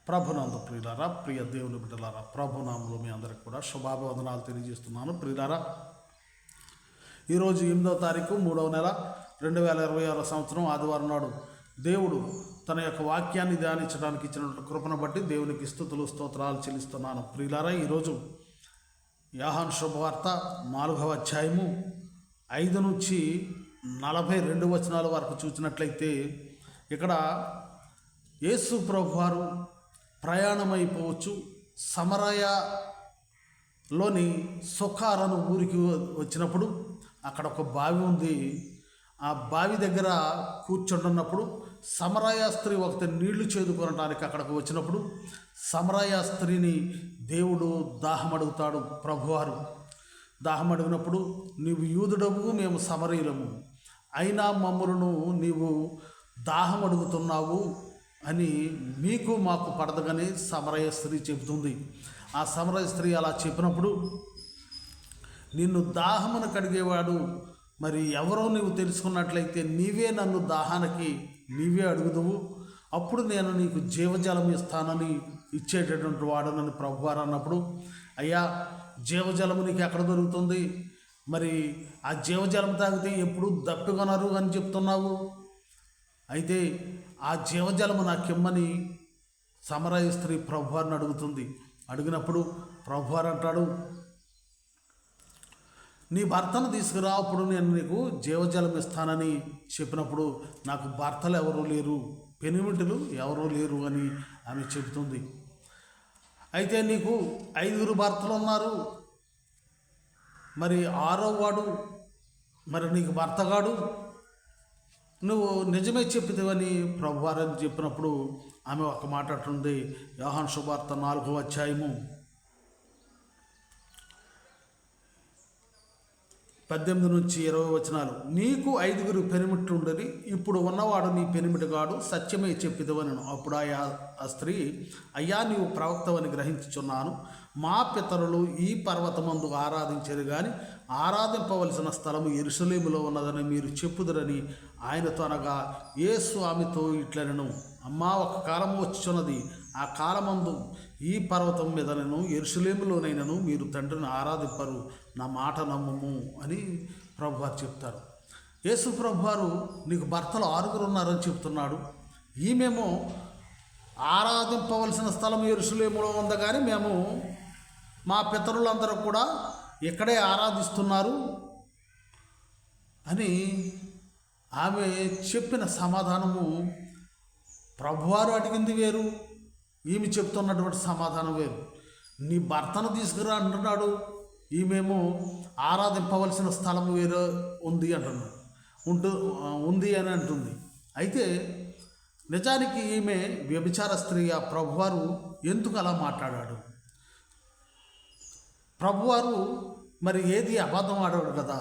ప్రభునందు ప్రియులారా, ప్రియ దేవుని బిడ్డలారా, ప్రభునామంలో మీ అందరికి కూడా శుభాభివందనాలు తెలియజేస్తున్నాను. ప్రియులారా, ఈరోజు 8వ తారీఖు 3వ నెల 2026 సంవత్సరం ఆదివారం నాడు దేవుడు తన యొక్క వాక్యాన్ని ధ్యానించడానికి ఇచ్చినటువంటి కృపను బట్టి దేవునికి స్తుతులు స్తోత్రాలు చెల్లిస్తున్నాను. ప్రియులారా, ఈరోజు యోహాను శుభవార్త 4వ అధ్యాయము 5 నుంచి 42 వచనాల వరకు చూసినట్లయితే ఇక్కడ యేసు ప్రభువారు ప్రయాణమైపోవచ్చు. సమరయలోని సుఖారను ఊరికి వచ్చినప్పుడు అక్కడ ఒక బావి ఉంది. ఆ బావి దగ్గర కూర్చుంటున్నప్పుడు సమరయ స్త్రీ ఒకటి నీళ్లు చేదుకొనడానికి అక్కడికి వచ్చినప్పుడు సమరయ స్త్రీని దేవుడు దాహం అడుగుతాడు. ప్రభువారు దాహం అడిగినప్పుడు, నీవు యూదుడవు, మేము సమరయులము, అయినా మమ్ములను నీవు దాహం అడుగుతున్నావు అని మీకు మాకు పడదగని సమరయ స్త్రీ చెబుతుంది. ఆ సమరయ స్త్రీ అలా చెప్పినప్పుడు, నిన్ను దాహమును కడిగేవాడు మరి ఎవరో నీవు తెలుసుకున్నట్లయితే నీవే నన్ను దాహానికి నీవే అడుగుదువు, అప్పుడు నేను నీకు జీవజలం ఇస్తానని ఇచ్చేటటువంటి వాడనని ప్రభువారు అన్నప్పుడు, అయ్యా జీవజలము నీకు ఎక్కడ దొరుకుతుంది? మరి ఆ జీవజలం తాగితే ఎప్పుడు దప్పికొనరు అని చెప్తున్నావు. అయితే ఆ జీవజలము నాకిమ్మని సమరయ స్త్రీ ప్రభువారిని అడుగుతుంది. అడిగినప్పుడు ప్రభువారు అంటాడు, నీ భర్తను తీసుకురా, అప్పుడు నేను నీకు జీవజలం ఇస్తానని చెప్పినప్పుడు, నాకు భర్తలు ఎవరూ లేరు, పెనిమిటులు ఎవరూ లేరు అని ఆమె చెబుతుంది. అయితే నీకు 5 భర్తలు ఉన్నారు, మరి 6వ వాడు మరి నీకు భర్తగాడు, నువ్వు నిజమే చెప్పితేవని ప్రభువారని చెప్పినప్పుడు ఆమె ఒక మాట అంటుంది. యోహాను శుభవార్త 4వ అధ్యాయము 18 నుంచి 20 వచనాలు. నీకు 5 పెనిమిట్లు ఉండని, ఇప్పుడు ఉన్నవాడు నీ పెనిమిటిగాడు, సత్యమే చెప్పిదవనను. అప్పుడు ఆ స్త్రీ, అయ్యా నీవు ప్రవక్తవని గ్రహించుచున్నాను. మా పితరులు ఈ పర్వతమందు ఆరాధించేది కానీ ఆరాధింపవలసిన స్థలము యెరూషలేములో ఉన్నదని మీరు చెప్పుదురని ఆయనతో అనగా, యేసు ఆమెతో ఇట్లనెను, అమ్మా ఒక కాలము వచ్చుచున్నది, ఆ కాలమందు ఈ పర్వతం మీద నేను యెరూషలేములోనైనను మీరు తండ్రిని ఆరాధింపరు, నా మాట నమ్మము అని ప్రభువారు చెప్తారు. యేసు ప్రభువారు నీకు భర్తలు 6 ఉన్నారని చెప్తున్నాడు. ఈమెమో ఆరాధింపవలసిన స్థలం యెరూషలేములో ఉంది కానీ మేము మా పితరులందరూ కూడా ఇక్కడే ఆరాధిస్తున్నారు అని ఆమె చెప్పిన సమాధానము, ప్రభువారు అడిగింది వేరు, ఈమె చెప్తున్నటువంటి సమాధానం వేరు. నీ భర్తను తీసుకురా అంటున్నాడు, ఈమెమో ఆరాధింపవలసిన స్థలం వేరే ఉంది అంటున్నాడు, ఉంది అని అంటుంది. అయితే నిజానికి ఈమె వ్యభిచార స్త్రీ. ఆ ప్రభువారు ఎందుకు అలా మాట్లాడాడు? ప్రభువారు మరి ఏది అబద్ధం ఆడాడు కదా.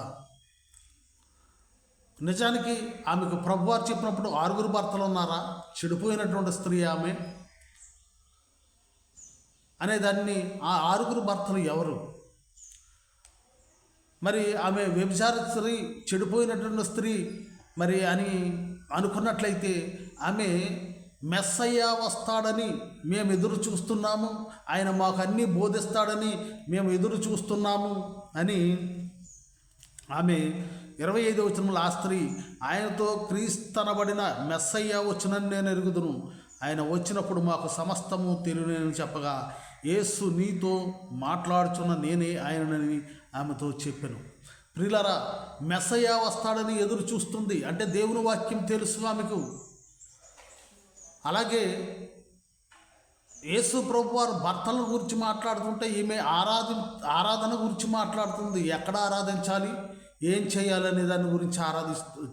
నిజానికి ఆమెకు ప్రభువారు చెప్పినప్పుడు 6 భర్తలు ఉన్నారా? చెడిపోయినటువంటి స్త్రీ ఆమె అనేదాన్ని ఆ 6 భర్తలు ఎవరు? మరి ఆమె వ్యభిచార స్త్రీ, చెడిపోయినటువంటి స్త్రీ మరి అని అనుకున్నట్లయితే ఆమె మెస్సయ్య వస్తాడని మేము ఎదురు చూస్తున్నాము, ఆయన మాకు అన్నీ బోధిస్తాడని మేము ఎదురు చూస్తున్నాము అని ఆమె 25వ వచనంలో ఆ స్త్రీ, ఆయనతో క్రీస్తనబడిన మెస్సయ్య వచ్చునని నేను ఎరుగుదును, ఆయన వచ్చినప్పుడు మాకు సమస్తము తెలియని చెప్పగా, యేసు నీతో మాట్లాడుచున్న నేనే ఆయనని ఆమెతో చెప్పాను. ప్రియులారా, మెస్సయ్య వస్తాడని ఎదురు చూస్తుంది అంటే దేవుని వాక్యం తెలుసు ఆమెకు. అలాగే యేసు ప్రభువారు భర్తల గురించి మాట్లాడుతుంటే ఈమె ఆరాధన గురించి మాట్లాడుతుంది. ఎక్కడ ఆరాధించాలి, ఏం చేయాలనే దాని గురించి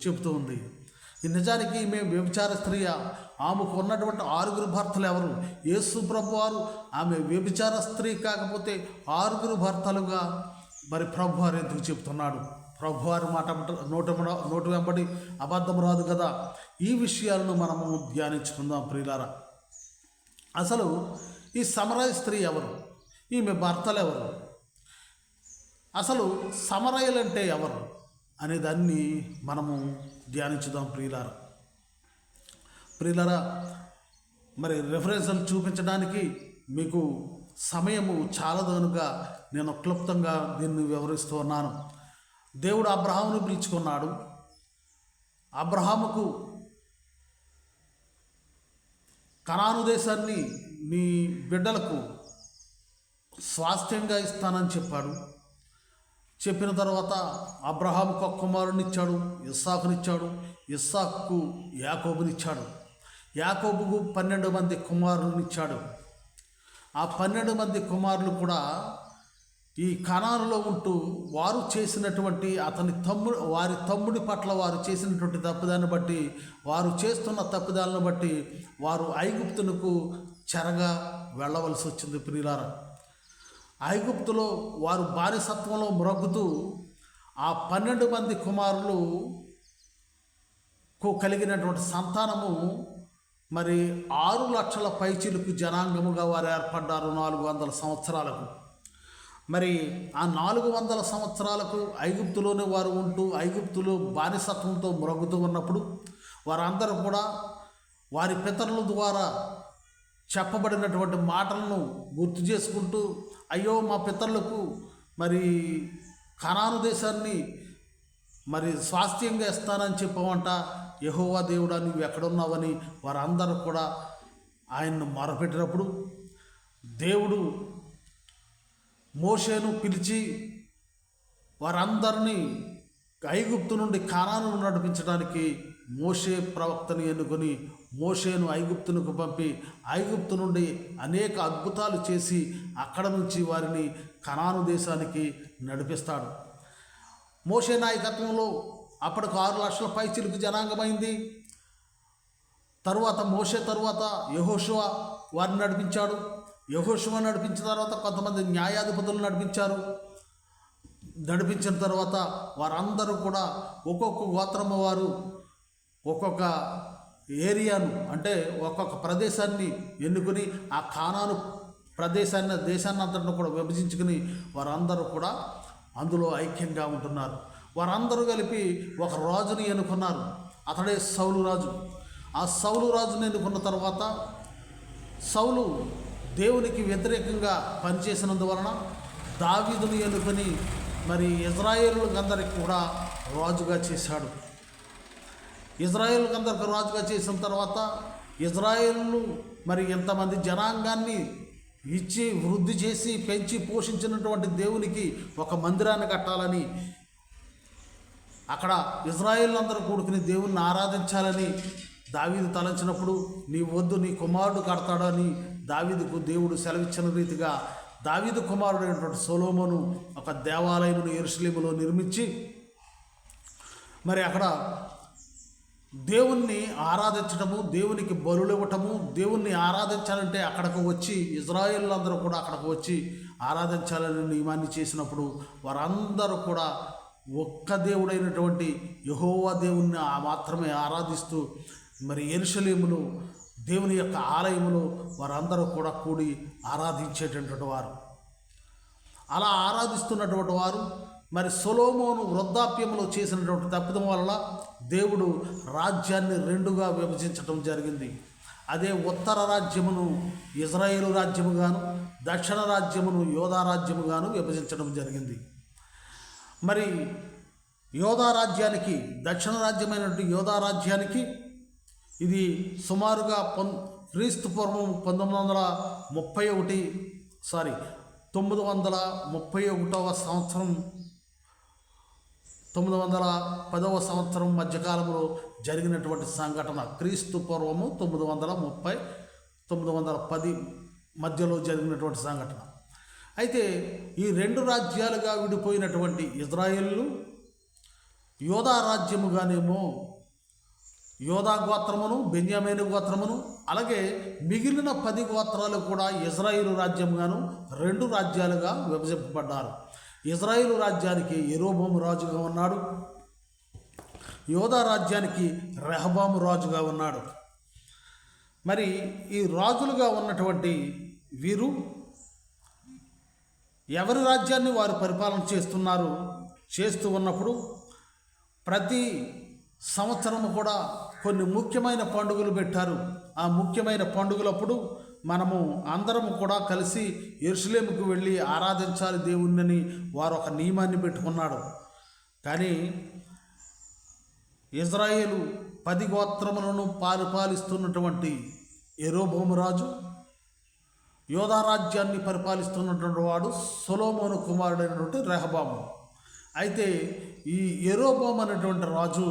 చెబుతూ ఉంది. నిజానికి ఈమె వ్యభిచార స్త్రీ. ఆమెకు ఉన్నటువంటి 6 భర్తలు ఎవరు? యేసు ప్రభువారు ఆమె వ్యభిచార స్త్రీ కాకపోతే 6 భర్తలుగా మరి ప్రభువారు ఎందుకు చెప్తున్నాడు? ప్రభువారు మాట నోటు వెంబడి అబద్ధం రాదు కదా. ఈ విషయాలను మనము ధ్యానించుకుందాం ప్రియులారా. అసలు ఈ సమరయ స్త్రీ ఎవరు? ఈమె భర్తలు ఎవరు? అసలు సమరయులంటే ఎవరు అనే దాన్ని మనము ధ్యానించుదాం ప్రియులారా. మరి రెఫరెన్స్లు చూపించడానికి మీకు సమయము చాలదు కనుక నేను క్లుప్తంగా దీన్ని వివరిస్తూ ఉన్నాను. దేవుడు అబ్రహామును పిలుచుకున్నాడు. అబ్రహాముకు కనాను దేశాన్ని నీ బిడ్డలకు స్వాస్థ్యంగా ఇస్తానని చెప్పాడు. చెప్పిన తర్వాత అబ్రహాముకు ఒక కుమారునిచ్చాడు, ఇస్సాకునిచ్చాడు. ఇస్సాకుకు యాకోబునిచ్చాడు. యాకోబుకు 12 మంది కుమారులనిచ్చాడు. ఆ 12 మంది కుమారులు కూడా ఈ కనానులో ఉంటూ వారు చేసినటువంటి వారి తమ్ముడి పట్ల వారు చేసినటువంటి తప్పిదాన్ని బట్టి, వారు చేస్తున్న తప్పిదాలను బట్టి వారు ఐగుప్తునకు చెరగా వెళ్ళవలసి వచ్చింది. ప్రియులారా, ఐగుప్తులో వారు బానిసత్వంలో మ్రొగ్గుతూ ఆ 12 మంది కుమారులకు కలిగినటువంటి సంతానము మరి 6 లక్షల పైచిలుకు జనాంగముగా వారు ఏర్పడ్డారు 400 సంవత్సరాలకు. మరి ఆ 400 సంవత్సరాలకు ఐగుప్తులోనే వారు ఉంటూ ఐగుప్తులో బానిసత్వంతో మ్రొగ్గుతూ ఉన్నప్పుడు వారందరూ కూడా వారి పితరుల ద్వారా చెప్పబడినటువంటి మాటలను గుర్తు చేసుకుంటూ, అయ్యో మా పితరులకు మరి కనాను దేశాన్ని మరి స్వాస్థ్యంగా ఇస్తానని చెప్పమంట, యెహోవా దేవుడా నువ్వు ఎక్కడున్నావని వారందరూ కూడా ఆయన్ను మొరపెట్టినప్పుడు దేవుడు మోషేను పిలిచి వారందరినీ ఐగుప్తు నుండి కానాను నడిపించడానికి మోషే ప్రవక్తని ఎన్నుకొని మోషేను ఐగుప్తునకు పంపి ఐగుప్తు నుండి అనేక అద్భుతాలు చేసి అక్కడ నుంచి వారిని కనాను దేశానికి నడిపిస్తాడు. మోషే నాయకత్వంలో అప్పటికి 6 లక్షల పైచిలుకు జనాంగమైంది. మోషే తరువాత యెహోషువ వారిని నడిపించాడు. యెహోషువ నడిపించిన తర్వాత కొంతమంది న్యాయాధిపతులు నడిపించిన తర్వాత వారందరూ కూడా ఒక్కొక్క గోత్రము వారు ఒక్కొక్క ఏరియాను, అంటే ఒక్కొక్క ప్రదేశాన్ని ఎన్నుకొని ఆ కానాను దేశాన్ని అంతటిని కూడా విభజించుకుని వారందరూ కూడా అందులో ఐక్యంగా ఉంటున్నారు. వారందరూ కలిపి ఒక రాజుని ఎన్నుకున్నారు. అతడే సౌలు రాజు. ఆ సౌలు రాజుని ఎన్నుకున్న తర్వాత సౌలు దేవునికి వ్యతిరేకంగా పనిచేసినందువలన దావీదుని ఎన్నుకొని మరి ఇజ్రాయేలులందరికీ కూడా రాజుగా చేశాడు. ఇజ్రాయేలులందరికీ రాజుగా చేసిన తర్వాత ఇజ్రాయేలు మరి ఎంతమంది జనాంగాన్ని ఇచ్చి వృద్ధి చేసి పెంచి పోషించినటువంటి దేవునికి ఒక మందిరాన్ని కట్టాలని, అక్కడ ఇజ్రాయేలులందరూ కూడుకుని దేవుణ్ణి ఆరాధించాలని దావీదు తలంచినప్పుడు నీ వద్దు, నీ కుమారుడు కడతాడని దావీదుకు దేవుడు సెలవిచ్చిన రీతిగా దావీదు కుమారుడైనటువంటి సొలొమోను ఒక దేవాలయమును యెరూషలేములో నిర్మించి మరి అక్కడ దేవుణ్ణి ఆరాధించటము, దేవునికి బలులు ఇవ్వటము, దేవుణ్ణి ఆరాధించాలంటే అక్కడికి వచ్చి ఇజ్రాయేలులందరూ కూడా అక్కడికి వచ్చి ఆరాధించాలని నియమాన్ని చేసినప్పుడు వారందరూ కూడా ఒక్క దేవుడైనటువంటి యెహోవా దేవుణ్ణి మాత్రమే ఆరాధిస్తూ మరి యెరూషలేములో దేవుని యొక్క ఆలయములో వారందరూ కూడా కూడి ఆరాధించేటటువంటి వారు. అలా ఆరాధిస్తున్నటువంటి వారు మరి సొలొమోను వృద్ధాప్యంలో చేసినటువంటి తప్పిదం వల్ల దేవుడు రాజ్యాన్ని 2గా విభజించడం జరిగింది. అదే ఉత్తర రాజ్యమును ఇజ్రాయేలు రాజ్యముగాను, దక్షిణ రాజ్యమును యోధా రాజ్యముగాను విభజించడం జరిగింది. మరి యోధా రాజ్యానికి, దక్షిణ రాజ్యమైనటువంటి యోధా రాజ్యానికి ఇది సుమారుగా క్రీస్తు పూర్వం 931వ సంవత్సరం 910వ సంవత్సరం మధ్యకాలంలో జరిగినటువంటి సంఘటన. క్రీస్తు పూర్వము 910 మధ్యలో జరిగినటువంటి సంఘటన. అయితే ఈ 2 రాజ్యాలుగా విడిపోయినటువంటి ఇజ్రాయేలు యోధా రాజ్యముగానేమో యోధా గోత్రమును, బెన్యామీను గోత్రమును, అలాగే మిగిలిన 10 గోత్రాలు కూడా ఇజ్రాయేలు రాజ్యంగాను 2 రాజ్యాలుగా విభజింపబడ్డారు. ఇజ్రాయేలు రాజ్యానికి యెరోబోము రాజుగా ఉన్నాడు. యోధా రాజ్యానికి రెహబాము రాజుగా ఉన్నాడు. మరి ఈ రాజులుగా ఉన్నటువంటి వీరు ఎవరి రాజ్యాన్ని వారు పరిపాలన చేస్తూ ఉన్నప్పుడు ప్రతి సంవత్సరము కూడా కొన్ని ముఖ్యమైన పండుగలు పెట్టారు. ఆ ముఖ్యమైన పండుగలప్పుడు మనము అందరము కూడా కలిసి యెరూషలేముకు వెళ్ళి ఆరాధించాలి దేవుణ్ణి వారు ఒక నియమాన్ని పెట్టుకున్నాడు. కానీ ఇజ్రాయేలు 10 గోత్రములను పరిపాలిస్తున్నటువంటి యెరోబోము రాజు, యోధా రాజ్యాన్ని పరిపాలిస్తున్నటువంటి వాడు సొలొమోను కుమారుడైనటువంటి రెహబాము. అయితే ఈ యెరోబోము అనేటువంటి రాజు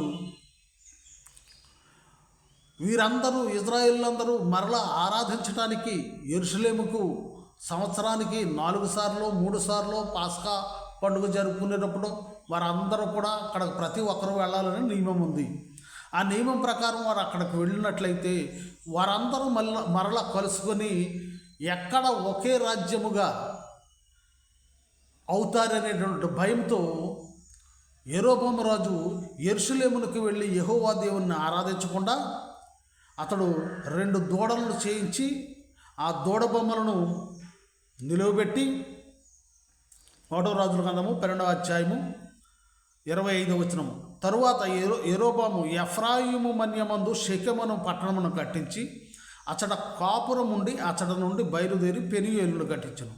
వీరందరూ ఇజ్రాయేలులందరూ మరలా ఆరాధించడానికి యెరూషలేముకు సంవత్సరానికి 4 సార్లు 3 సార్లు పాస్కా పండుగ జరుపుకునేటప్పుడు వారందరూ కూడా అక్కడ ప్రతి ఒక్కరూ వెళ్ళాలని నియమం ఉంది. ఆ నియమం ప్రకారం వారు అక్కడికి వెళ్ళినట్లయితే వారందరూ మరలా కలుసుకొని ఎక్కడ ఒకే రాజ్యముగా అవుతారనేటువంటి భయంతో యెరోబోము రాజు యెరూషలేమునకు వెళ్ళి యెహోవా దేవుణ్ణి ఆరాధించకుండా అతడు 2 దూడలను చేయించి ఆ దూడ బొమ్మలను నిలువబెట్టి, 1 రాజుల గ్రంథము 12వ అధ్యాయము 25వ వచనము. తరువాత యెరోబోము ఎఫ్రాయిము మన్యమందు షెకెమును పట్టణమును కట్టించి అచ్చట కాపురం ఉండి అచ్చట నుండి బయలుదేరి పెనీయేలును కట్టించను.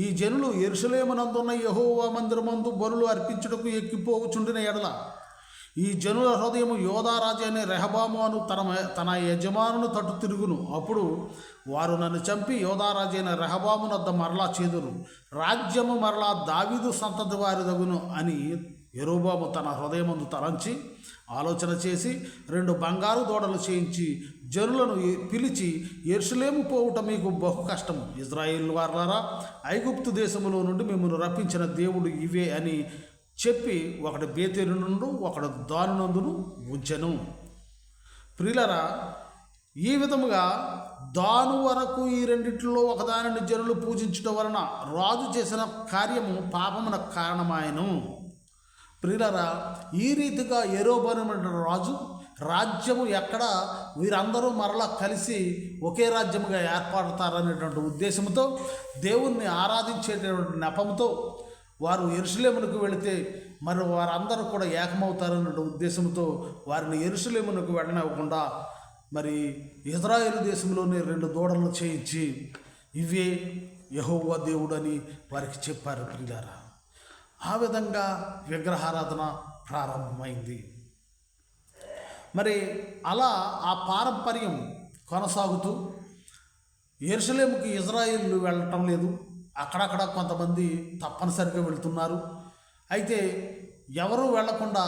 ఈ జనులు యెరూషలేమునందున్న యెహోవా మందిరమందు బలులు అర్పించుటకు ఎక్కిపోవుచుండిన ఎడల ఈ జనుల హృదయము యోధారాజు అనే రెహబాము అను తన యజమానును తట్టు తిరుగును. అప్పుడు వారు నన్ను చంపి యోధారాజు అయిన రెహబాము వద్ద మరలా చేదురు, రాజ్యము మరలా దావీదు సంతతి వారిదగును అని యెరోబోము తన హృదయమందు తలంచి ఆలోచన చేసి 2 బంగారు దూడలు చేయించి జనులను పిలిచి, యెరూషలేము పోవుట మీకు బహు కష్టము. ఇజ్రాయేలు వారలారా, ఐగుప్తు దేశములో నుండి మిమ్మల్ని రప్పించిన దేవుడు ఇవే అని చెప్పి ఒకటి బేతేలు నుండి ఒకడు దాను నందును ఉంచెను. ప్రియులరా, ఈ విధముగా దాను వరకు ఈ రెండిట్లో ఒకదానిని జనులు పూజించడం వలన రాజు చేసిన కార్యము పాపమునకు కారణమాయను. ప్రియులరా, ఈ రీతిగా యెరోబోము రాజు రాజ్యము ఎక్కడ వీరందరూ మరలా కలిసి ఒకే రాజ్యముగా ఏర్పడతారనేటువంటి ఉద్దేశంతో, దేవుణ్ణి ఆరాధించేటటువంటి నెపంతో వారు యెరూషలేమునకు వెళితే మరి వారందరూ కూడా ఏకమవుతారన్న ఉద్దేశంతో వారిని యెరూషలేమునకు వెళ్ళనివ్వకుండా మరి ఇజ్రాయేలు దేశంలోనే 2 దూడలను చేయించి ఇవే యెహోవా దేవుడని వారికి చెప్పారు. ప్రియులారా, ఆ విధంగా విగ్రహారాధన ప్రారంభమైంది. మరి అలా ఆ పారంపర్యం కొనసాగుతూ యెరూషలేముకి ఇజ్రాయేలు వెళ్ళటం లేదు. అక్కడక్కడ కొంతమంది తప్పనిసరిగా వెళుతున్నారు. అయితే ఎవరూ వెళ్లకుండా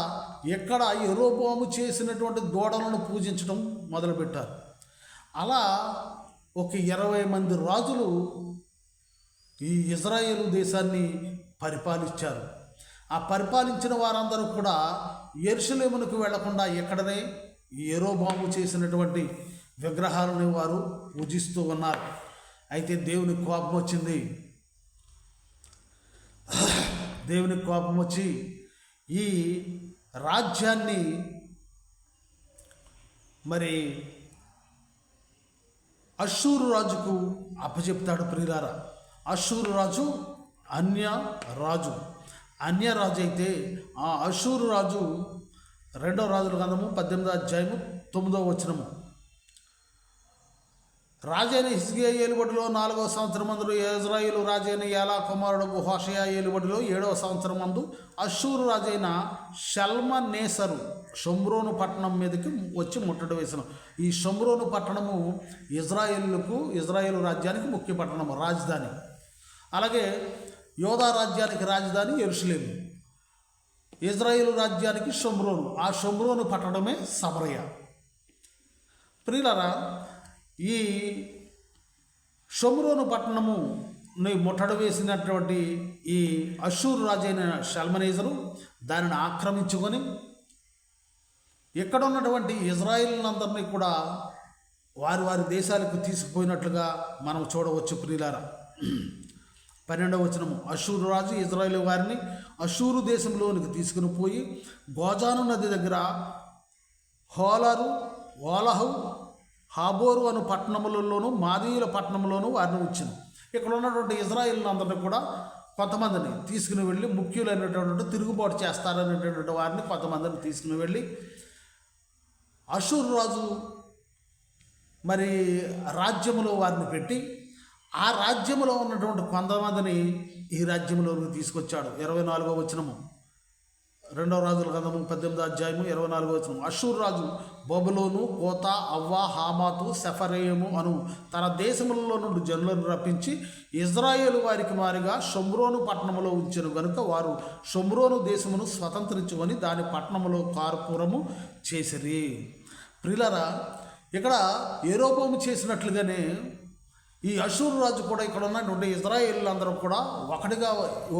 ఎక్కడ యెరోబోము చేసినటువంటి దూడలను పూజించడం మొదలుపెట్టారు. అలా ఒక 20 మంది రాజులు ఈ ఇజ్రాయేలు దేశాన్ని పరిపాలించారు. ఆ పరిపాలించిన వారందరూ కూడా యెరూషలేమునకు వెళ్లకుండా ఎక్కడనే యెరోబోము చేసినటువంటి విగ్రహాలను వారు పూజిస్తూ ఉన్నారు. అయితే దేవునికి కోపం వచ్చింది. దేవునికి కోపం వచ్చి ఈ రాజ్యాన్ని మరి అష్షూరు రాజుకు అప్పచెప్తాడు. ప్రియులారా, అష్షూరు రాజు అన్యరాజు అయితే ఆ అష్షూరు రాజు 2వ రాజుల గ్రంథము 18వ అధ్యాయము 9వ వచనము. రాజైన హిజ్కియా ఏలుబడిలో 4వ సంవత్సరం మందు ఇజ్రాయేలు రాజైన ఏలా కుమారుడు హోషేయ ఏలుబడిలో 7వ సంవత్సరం మందు అష్షూరు రాజైన షల్మనేసరు షోమ్రోను పట్టణం మీదకి వచ్చి ముట్టడి వేసిన. ఈ షోమ్రోను పట్టణము ఇజ్రాయేలు రాజ్యానికి ముఖ్య పట్టణము, రాజధాని. అలాగే యోధా రాజ్యానికి రాజధాని యెరూషలేము, ఇజ్రాయేలు రాజ్యానికి షోమ్రోను. ఆ షోమ్రోను పట్టణమే సమరయ. ప్రియులారా, ఈ షోమ్రోను పట్టణము ముట్టడి వేసినటువంటి ఈ అష్షూరు రాజైన షల్మనేసరు దానిని ఆక్రమించుకొని ఇక్కడ ఉన్నటువంటి ఇజ్రాయేలునందరినీ కూడా వారి వారి దేశాలకు తీసుకుపోయినట్లుగా మనం చూడవచ్చు. ప్రియులారా, 12వ వచనము. అష్షూరు రాజు ఇజ్రాయేలు వారిని అష్షూరు దేశంలోనికి తీసుకుని పోయి గోజాను నది దగ్గర హోలరు, ఓలహు, హాబోరు అను పట్టణములలోనూ మాదీయుల పట్టణంలోనూ వారిని ఉంచెను. ఇక్కడ ఉన్నటువంటి ఇజ్రాయేలునందరినీ కూడా కొంతమందిని తీసుకుని వెళ్ళి, ముఖ్యులైనటువంటి తిరుగుబాటు చేస్తారనేటటువంటి వారిని కొంతమందిని తీసుకుని వెళ్ళి అష్షూరు రాజు మరి రాజ్యములో వారిని పెట్టి ఆ రాజ్యములో ఉన్నటువంటి కొంతమందిని ఈ రాజ్యంలోకి తీసుకొచ్చాడు. 24వ వచనము, 2వ రాజుల గ్రంథము 18వ అధ్యాయము 24వ వచనం. అష్షూరు రాజు బబులోను, కోత, అవ్వ, హామాతు, సెఫరేయము అను తన దేశములలో నుండి జనులను రప్పించి ఇజ్రాయేలు వారికి మారిగా షోమ్రోను పట్టణములో ఉంచెను గనుక వారు షోమ్రోను దేశమును స్వతంత్రించుకొని దాని పట్టణములో కార్పూరము చేసిరి. ప్రియులారా, ఇక్కడ యెరోబోము చేసినట్లుగానే ఈ అష్షూరు రాజు కూడా ఇక్కడ ఉన్నటువంటి ఇజ్రాయేలీలందరూ కూడా ఒకటిగా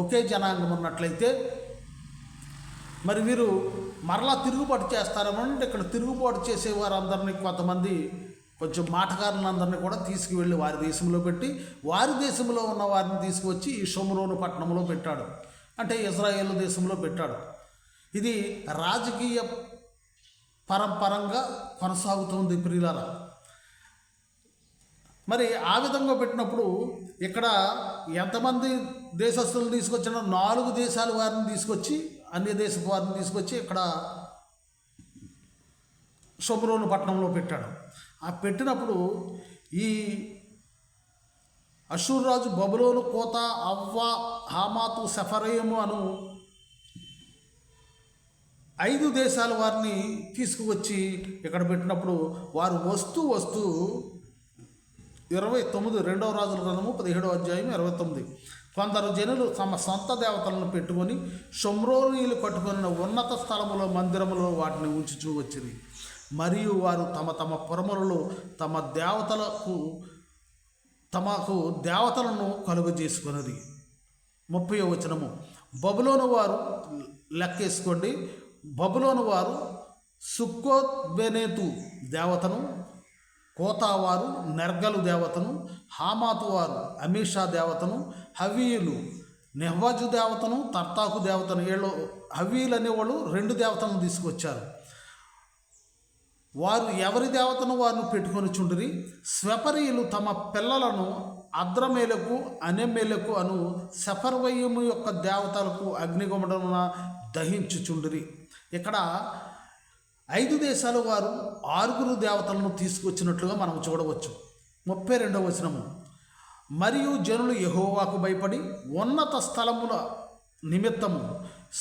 ఒకే జనాంగం ఉన్నట్లయితే మరి వీరు మరలా తిరుగుబాటు చేస్తారేమోనంటే ఇక్కడ తిరుగుబాటు చేసే వారందరినీ కొంతమంది కొంచెం మాటకారులందరినీ కూడా తీసుకువెళ్ళి వారి దేశంలో పెట్టి వారి దేశంలో ఉన్న వారిని తీసుకువచ్చి ఈ షోమ్రోను పట్టణంలో పెట్టాడు, అంటే ఇజ్రాయేల్ దేశంలో పెట్టాడు. ఇది రాజకీయ పరంపరంగా కొనసాగుతుంది ప్రియులారా. మరి ఆ విధంగా పెట్టినప్పుడు ఇక్కడ ఎంతమంది దేశస్తులను తీసుకొచ్చిన 4 దేశాల వారిని తీసుకొచ్చి, అన్య దేశపు వారిని తీసుకొచ్చి ఇక్కడ షోమ్రోను పట్టణంలో పెట్టాడు. ఆ పెట్టినప్పుడు ఈ అష్షూరు రాజు బబులోను, కోత, అవ్వ, హామాతు, సెఫరేయము అను 5 దేశాల వారిని తీసుకువచ్చి ఇక్కడ పెట్టినప్పుడు వారు వస్తూ 29, 2వ రాజుల గ్రంథము 17వ అధ్యాయం 29. కొందరు జనులు తమ సొంత దేవతలను పెట్టుకొని షోమ్రోనీయులు కట్టుకున్న ఉన్నత స్థలములో మందిరములో వాటిని ఉంచుచూ వచ్చింది. మరియు వారు తమ పురములలో తమకు దేవతలను కలుగజేసుకున్నది. 30వ వచనము, బబులోను వారు లెక్కేసుకోండి. బబులోను వారు సుక్కోత్బెనేతు దేవతను, కోతావారు నెర్గలు దేవతను, హామాతు వారు అమీషా దేవతను, హవీయులు నెహ్వాజు దేవతను, తర్తాకు దేవతను, హవీయులు అనేవాళ్ళు 2 దేవతలను తీసుకొచ్చారు. వారు ఎవరి దేవతను వారిని పెట్టుకొని చుండిరి. స్వెపరీయులు తమ పిల్లలను అద్రమేలకు, అనెమేలకు అను సెఫర్వయము యొక్క దేవతలకు అగ్నిగుండమున దహించుచుండిరి. ఇక్కడ 5 దేశాల వారు 6 దేవతలను తీసుకొచ్చినట్లుగా మనం చూడవచ్చు. 32వ వచనము, మరియు జనులు యెహోవాకు భయపడి ఉన్నత స్థలముల నిమిత్తము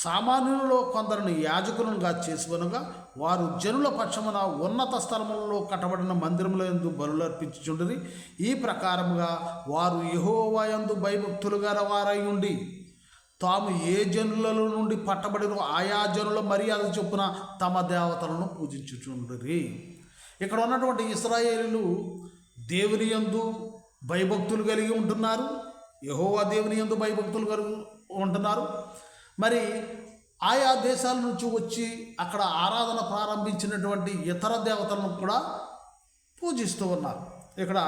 సామాన్యులలో కొందరిని యాజకులుగా చేసుకొనగా వారు జనుల పక్షమున ఉన్నత స్థలములలో కట్టబడిన మందిరముల యందు బలులు అర్పించుచుండిరి. ఈ ప్రకారముగా వారు యెహోవా యందు భయభక్తులుగా వారై ఉండి తాము ఏ జనులలో నుండి పట్టబడిన ఆయా జనుల మర్యాద చొప్పున తమ దేవతలను పూజించుచుండిరి. ఇక్కడ ఉన్నటువంటి ఇశ్రాయేలీయులు దేవుని యందు భయభక్తులు కలిగి ఉంటున్నారు, యెహోవా దేవుని యందు భయభక్తులు కలిగి ఉంటున్నారు. మరి ఆయా దేశాల నుంచి వచ్చి అక్కడ ఆరాధన ప్రారంభించినటువంటి ఇతర దేవతలను కూడా పూజిస్తూ ఉన్నారు. ఇక్కడ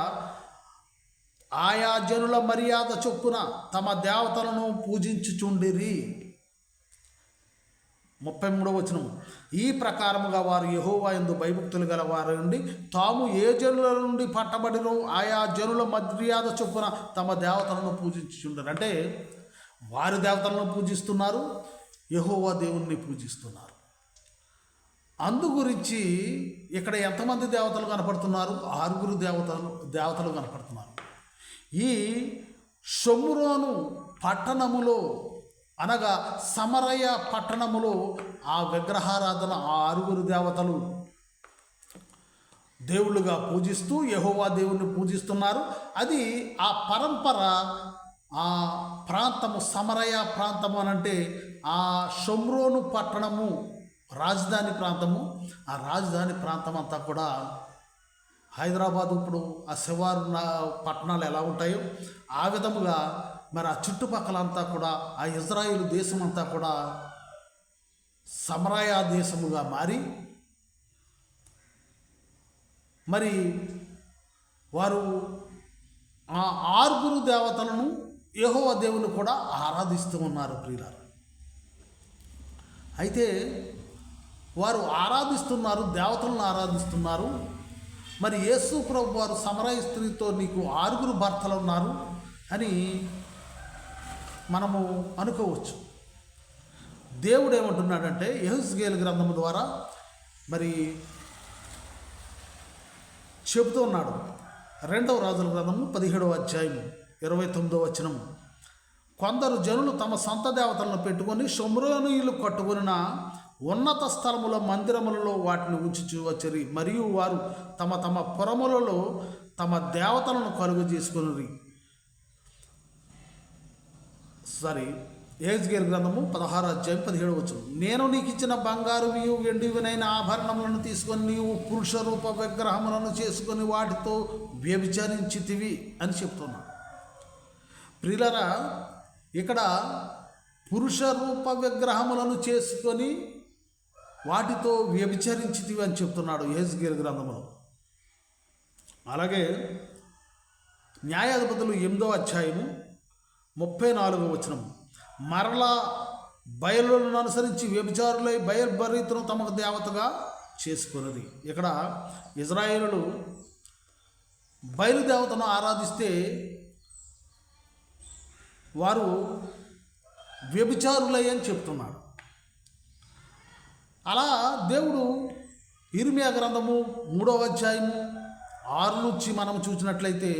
ఆయా జనుల మర్యాద చొప్పున తమ దేవతలను పూజించుచుండిరి. 33వ వచనం, ఈ ప్రకారముగా వారు యెహోవా యందు భయభక్తులు గల వారు ఉండి తాము ఏ జనుల నుండి పట్టబడినో ఆయా జనుల మర్యాద చొప్పున తమ దేవతలను పూజించుచుండిరి. అంటే వారి దేవతలను పూజిస్తున్నారు, యెహోవా దేవుణ్ణి పూజిస్తున్నారు. అందు గురించి ఇక్కడ ఎంతమంది దేవతలు కనపడుతున్నారు? 6 దేవతలు కనపడుతున్నారు. ఈ షోమ్రోను పట్టణములో అనగా సమరయ పట్టణములో ఆ విగ్రహారాధన 6 దేవతలు దేవుళ్ళుగా పూజిస్తూ యెహోవా దేవుణ్ణి పూజిస్తున్నారు. అది ఆ పరంపర ఆ ప్రాంతము సమరయ ప్రాంతము అనంటే ఆ షోమ్రోను పట్టణము రాజధాని ప్రాంతము. ఆ రాజధాని ప్రాంతం అంతా కూడా హైదరాబాద్ ఇప్పుడు ఆ శివారు పట్టణాలు ఎలా ఉంటాయో ఆ విధముగా మరి ఆ చుట్టుపక్కలంతా కూడా ఆ ఇజ్రాయేలు దేశం అంతా కూడా సమరయ దేశముగా మారి మరి వారు ఆ 6 దేవతలను యెహోవా దేవుని కూడా ఆరాధిస్తూ ఉన్నారు ప్రియులారా. అయితే వారు ఆరాధిస్తున్నారు, దేవతలను ఆరాధిస్తున్నారు. మరి యేసు ప్రభు వారు సమరయ స్త్రీతో నీకు 6 భర్తలు ఉన్నారు అని మనము అనుకోవచ్చు. దేవుడు ఏమంటున్నాడంటే యెహెజ్కేలు గ్రంథము ద్వారా మరి చెబుతూ ఉన్నాడు. 2వ రాజుల గ్రంథము 17వ అధ్యాయము 29వ వచనం. కొందరు జనులు తమ సొంత దేవతలను పెట్టుకొని షోమ్రోనీయులు కట్టుకొనిన ఉన్నత స్థలముల మందిరములలో వాటిని ఉంచుచూ వచ్చిరి. మరియు వారు తమ తమ పురములలో తమ దేవతలను కలుగజేసుకుని యెహెజ్కేలు గ్రంథము 16వ అధ్యాయం 17వ వచనం. నేను నీకు ఇచ్చిన బంగారువియు వెండివినైన ఆభరణములను తీసుకొని నీవు పురుష రూప విగ్రహములను చేసుకొని వాటితో వ్యభిచరించితివి అని చెప్తున్నాను. ప్రియులరా, ఇక్కడ పురుష రూప విగ్రహములను చేసుకొని వాటితో వ్యభిచరించితివి అని చెప్తున్నాడు యెహెజ్కేలు గ్రంథములో. అలాగే న్యాయాధిపతులు 8వ అధ్యాయము 34వ వచనం. మరలా బయలులను అనుసరించి వ్యభిచారులై బయల్బరీతును తమకు దేవతగా చేసుకున్నది. ఇక్కడ ఇజ్రాయేలులు బయలుదేవతను ఆరాధిస్తే వారు వ్యభిచారులై అని చెప్తున్నాడు. అలా దేవుడు ఇర్మియా గ్రంథము 3వ అధ్యాయము 6 నుంచి మనం చూసినట్లయితే,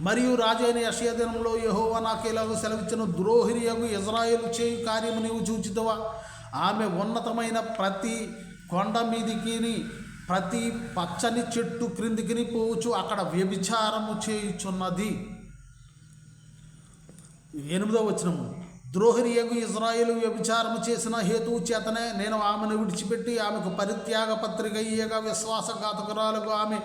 మరియు రాజైన యెషయా దినములో యెహోవా నాకేలాగూ సెలవిచ్చిన ద్రోహిణియగు ఇజ్రాయేలు చేయు కార్యము నీవు చూచితవా? ఆమె ఉన్నతమైన ప్రతి కొండ మీదికిని ప్రతి పచ్చని చెట్టు క్రిందికిని పోవచ్చు అక్కడ వ్యభిచారము చేయుచున్నది. 8వ వచనము. ద్రోహిణియగు ఇజ్రాయేలు వ్యభిచారము చేసిన హేతువు చేతనే నేను ఆమెను విడిచిపెట్టి ఆమెకు పరిత్యాగ పత్రిక ఇయ్యగా విశ్వాసఘాతకురాలకు ఆమె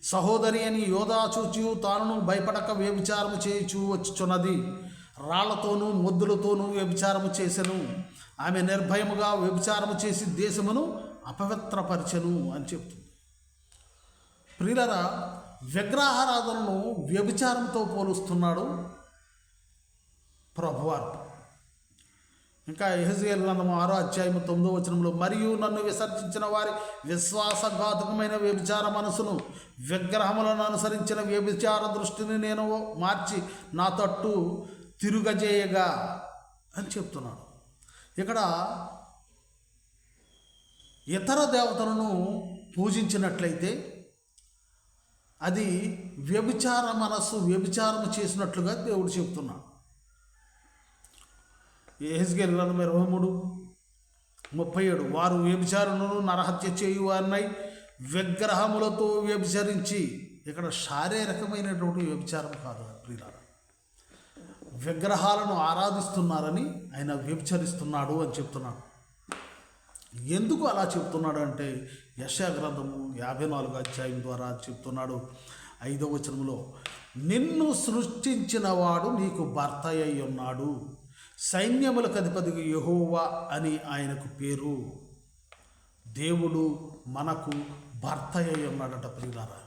సహోదరి అని యోధా చూచి తాను భయపడక వ్యభిచారము చేయుచు వచ్చుచున్నది. రాళ్లతోనూ మొద్దులతోనూ వ్యభిచారము చేసెను. ఆమె నిర్భయముగా వ్యభిచారము చేసి దేశమును అపవిత్రపరచెను అని చెప్తుంది. ప్రియులరా, విగ్రహారాధనను వ్యభిచారంతో పోలుస్తున్నాడు ప్రభువారు. ఇంకా యెహెజ్కేలు గ్రంథము 6వ అధ్యాయము 9వ వచనంలో, మరియు నన్ను విసర్జించిన వారి విశ్వాసఘాతకమైన వ్యభిచార మనసును విగ్రహములను అనుసరించిన వ్యభిచార దృష్టిని నేను మార్చి నా తట్టు తిరుగజేయగా అని చెప్తున్నాడు. ఇక్కడ ఇతర దేవతలను పూజించినట్లయితే అది వ్యభిచార మనస్సు వ్యభిచారము చేసినట్లుగా దేవుడు చెప్తున్నాడు. యెహెజ్కేలు గ్రంథం 23:37. వారు వ్యభిచారులను నరహత్య చేయువారినై విగ్రహములతో వ్యభిచరించి, ఇక్కడ శారీరకమైనటువంటి వ్యభిచారం కాదు ప్రియులారా, విగ్రహాలను ఆరాధిస్తున్నారని ఆయన వ్యభిచరిస్తున్నాడు అని చెప్తున్నాడు. ఎందుకు అలా చెప్తున్నాడు అంటే యెషయా గ్రంథము 54వ అధ్యాయం ద్వారా చెప్తున్నాడు. 5వ వచనంలో, నిన్ను సృష్టించిన వాడు నీకు భర్త అయి ఉన్నాడు, సైన్యములకు అధిపతికి యెహోవా అని ఆయనకు పేరు. దేవుడు మనకు భర్త అయి ఉన్నాడట ప్రియులారా.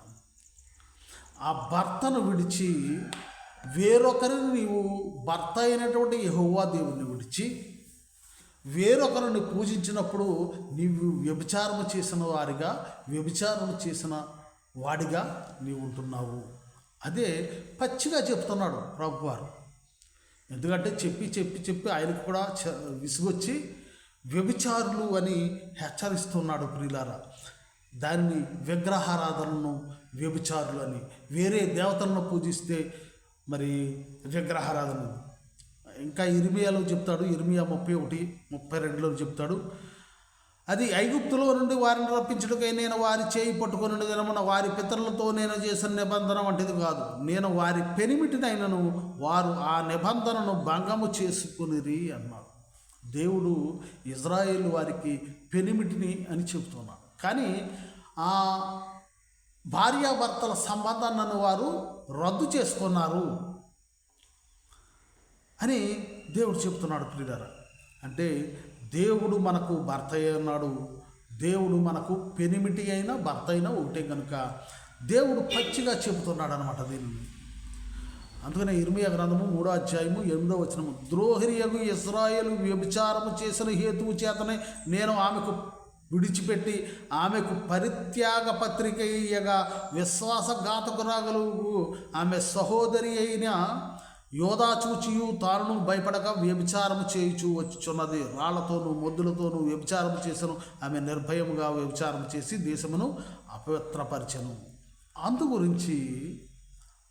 ఆ భర్తను విడిచి వేరొకరిని నీవు భర్త అయినటువంటి యెహోవా దేవుని విడిచి వేరొకరిని పూజించినప్పుడు నీవు వ్యభిచారము చేసిన వాడిగా నీవు ఉంటున్నావు. అదే పచ్చిగా చెప్తున్నాడు ప్రభువారు. ఎందుకంటే చెప్పి ఆయనకు కూడా విసుగొచ్చి వ్యభిచారులు అని హెచ్చరిస్తున్నాడు ప్రియులారా. దాన్ని విగ్రహారాధనను వ్యభిచారులు అని, వేరే దేవతలను పూజిస్తే మరి విగ్రహారాధన. ఇంకా ఇర్మియాలో చెప్తాడు, ఇర్మియా 31:32లో చెప్తాడు, అది ఐగుప్తులో నుండి వారిని రప్పించుటకై నేను వారి చేయి పట్టుకొని దినమున వారి పితరులతో నేను చేసిన నిబంధన వంటిది కాదు. నేను వారి పెనిమిటినైనను వారు ఆ నిబంధనను భంగము చేసుకునిరి అన్నాడు. దేవుడు ఇజ్రాయేలు వారికి పెనిమిటిని అని చెబుతున్నాడు. కానీ ఆ భార్యాభర్తల సంబంధాన్ని వారు రద్దు చేసుకున్నారు అని దేవుడు చెప్తున్నాడు ప్రియులారా. అంటే దేవుడు మనకు భర్త అయి ఉన్నాడు, దేవుడు మనకు పెనిమిటి అయినా భర్త అయినా ఒకటే కనుక దేవుడు పచ్చిగా చెబుతున్నాడు అనమాట దీన్ని. అందుకనే ఇర్మియా గ్రంథము 3వ అధ్యాయము 8వ వచనము, ద్రోహిణియగు ఇశ్రాయేలు వ్యభిచారము చేసిన హేతువు చేతనే నేను ఆమెకు విడిచిపెట్టి ఆమెకు పరిత్యాగ పత్రిక ఇయ్యగా విశ్వాసఘాతకురాగలు ఆమె సహోదరి అయిన యోధా చూచియు తాను భయపడక వ్యభిచారము చేయుచు వచ్చుచున్నది. రాళ్లతోనూ మొద్దులతోనూ వ్యభిచారము చేసను. ఆమె నిర్భయముగా వ్యభిచారం చేసి దేశమును అపవిత్రపరిచెను. అందు గురించి